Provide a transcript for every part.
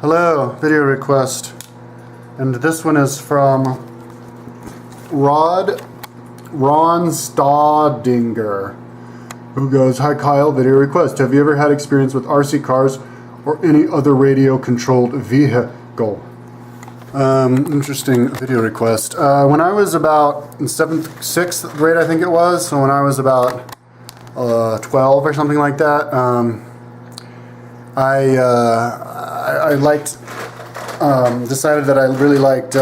Hello, video request. And this one is from Ron Staudinger, who goes, "Hi Kyle, video request. Have you ever had experience with RC cars or any other radio-controlled vehicle?" Interesting video request. When I was about in sixth grade, I think it was, so when I was about 12 or something like that, I liked, decided that I really liked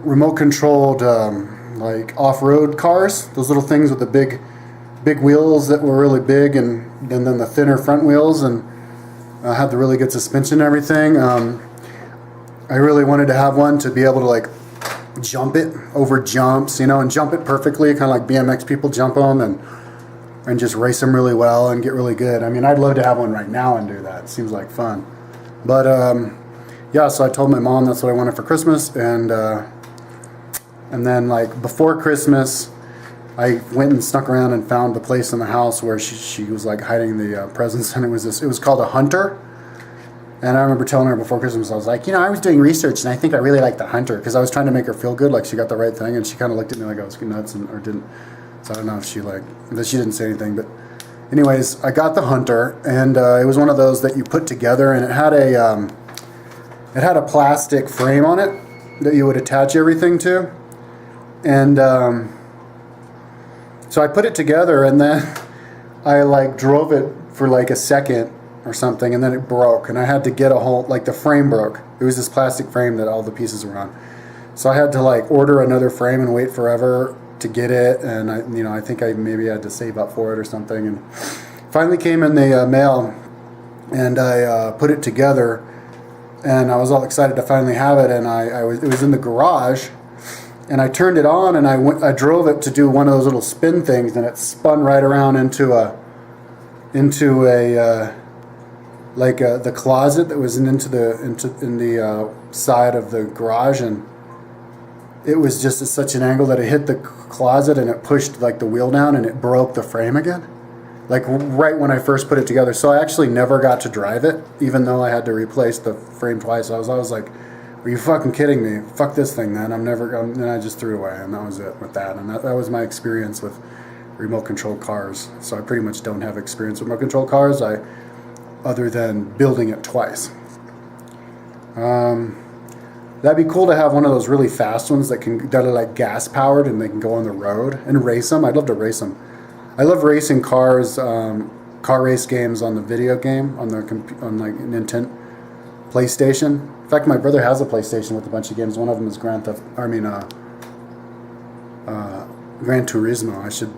remote-controlled like off-road cars, those little things with the big wheels that were really big, and then the thinner front wheels, and had the really good suspension and everything. I really wanted to have one to be able to like jump it over jumps, you know, and jump it perfectly, kind of like BMX people jump them, and just race them really well and get really good. I mean, I'd love to have one right now and do that. It seems like fun. But yeah, so I told my mom that's what I wanted for Christmas, and then like before Christmas, I went and snuck around and found the place in the house where she was like hiding the presents, and it was called a Hunter. And I remember telling her before Christmas, I was like, you know, I was doing research, and I think I really like the Hunter, because I was trying to make her feel good, like she got the right thing, and she kind of looked at me like I was nuts, or didn't. So I don't know if she she didn't say anything, but anyways, I got the Hunter, and it was one of those that you put together, and it had a plastic frame on it that you would attach everything to, and so I put it together, and then I like drove it for like a second or something, and then it broke, and I had to get a whole, like the frame broke. It was this plastic frame that all the pieces were on, so I had to like order another frame and wait forever to get it, and I think I maybe had to save up for it or something, and finally came in the mail, and I put it together, and I was all excited to finally have it, and it was in the garage, and I turned it on, and I drove it to do one of those little spin things, and it spun right around into the closet that was in the side of the garage, and it was just at such an angle that it hit the closet, and it pushed like the wheel down, and it broke the frame again, like right when I first put it together. So I actually never got to drive it, even though I had to replace the frame twice. I was like, "Are you fucking kidding me? Fuck this thing, man! And I just threw it away, and that was it with that. And that was my experience with remote control cars. So I pretty much don't have experience with remote control cars, other than building it twice. That'd be cool to have one of those really fast ones that are like gas powered, and they can go on the road and race them. I'd love to race them. I love racing cars, car race games on the video game on like Nintendo PlayStation. In fact, my brother has a PlayStation with a bunch of games. One of them is Gran Turismo.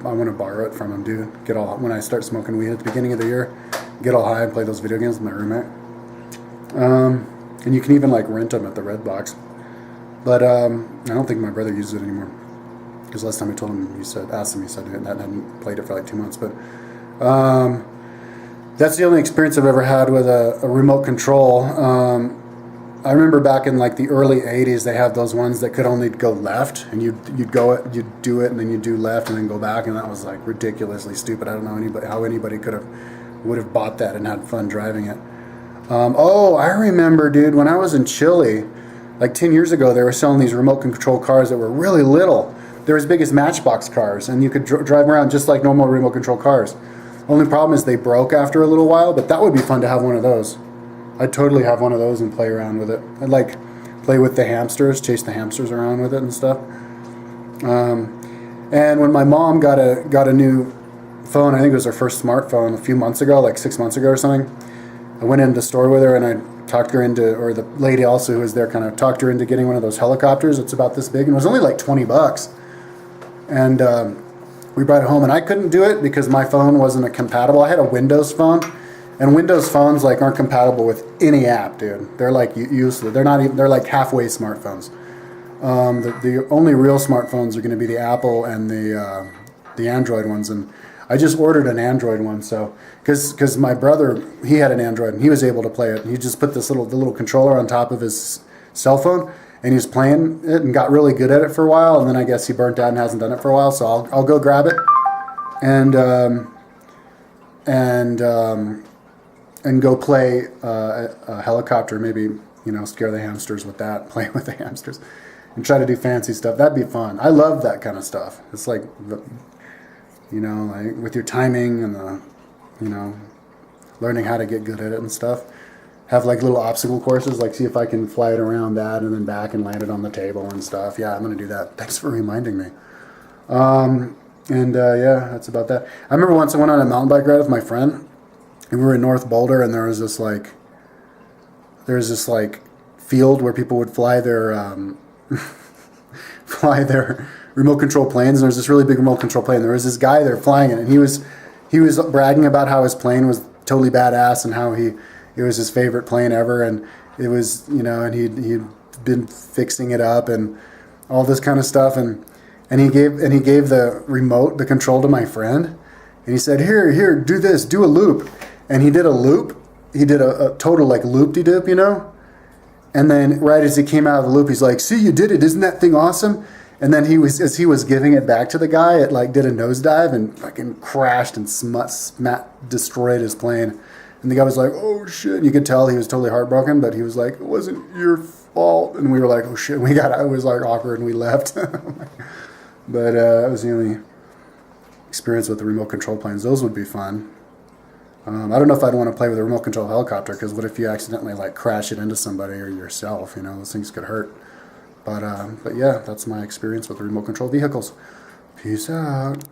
I want to borrow it from him, dude. When I start smoking weed at the beginning of the year, get all high and play those video games with my roommate. And you can even like rent them at the Redbox. But I don't think my brother uses it anymore, because last time I told him, asked him, he said that hadn't played it for like 2 months. But that's the only experience I've ever had with a remote control. I remember back in like the early 80s, they had those ones that could only go left, and you'd do it, and then you'd do left, and then go back, and that was like ridiculously stupid. I don't know how anybody would have bought that and had fun driving it. I remember, dude, when I was in Chile, like 10 years ago, they were selling these remote control cars that were really little. They're as big as Matchbox cars, and you could drive around just like normal remote control cars. Only problem is they broke after a little while, but that would be fun to have one of those. I'd totally have one of those and play around with it. I'd like play with the hamsters, chase the hamsters around with it and stuff. And when my mom got a new phone, I think it was her first smartphone a few months ago, like 6 months ago or something, I went into the store with her, and I talked her into, or the lady also who was there kind of talked her into getting one of those helicopters. It's about this big, and it was only like $20. And we brought it home, and I couldn't do it because my phone wasn't compatible. I had a Windows phone, and Windows phones like aren't compatible with any app, dude. They're like useless. They're not even. They're like halfway smartphones. The only real smartphones are going to be the Apple and the Android ones, and I just ordered an Android one, so because my brother, he had an Android, and he was able to play it. He just put the little controller on top of his cell phone, and he was playing it and got really good at it for a while, and then I guess he burnt out and hasn't done it for a while, so I'll go grab it and and go play a helicopter, maybe, scare the hamsters with that, play with the hamsters, and try to do fancy stuff. That'd be fun. I love that kind of stuff. It's like, like with your timing and learning how to get good at it and stuff. Have like little obstacle courses, like see if I can fly it around that and then back and land it on the table and stuff. Yeah, I'm gonna do that. Thanks for reminding me. Yeah, that's about that. I remember once I went on a mountain bike ride with my friend, and we were in North Boulder, and there was this field where people would fly their remote control planes. And there was this really big remote control plane. There was this guy there flying it, and he was bragging about how his plane was totally badass and how it was his favorite plane ever, and it was, and he'd been fixing it up and all this kind of stuff, and he gave the remote, the control, to my friend, and he said, here, do this, do a loop, and he did a loop. He did a total like loop-de-doop, and then right as he came out of the loop, he's like, see, you did it, isn't that thing awesome? And then as he was giving it back to the guy, it like did a nosedive and fucking crashed and destroyed his plane. And the guy was like, oh shit. And you could tell he was totally heartbroken, but he was like, it wasn't your fault. And we were like, oh shit. It was like awkward and we left. But that was the only experience with the remote control planes. Those would be fun. I don't know if I'd want to play with a remote control helicopter, because what if you accidentally like crash it into somebody or yourself? Those things could hurt. But yeah, that's my experience with the remote control vehicles. Peace out.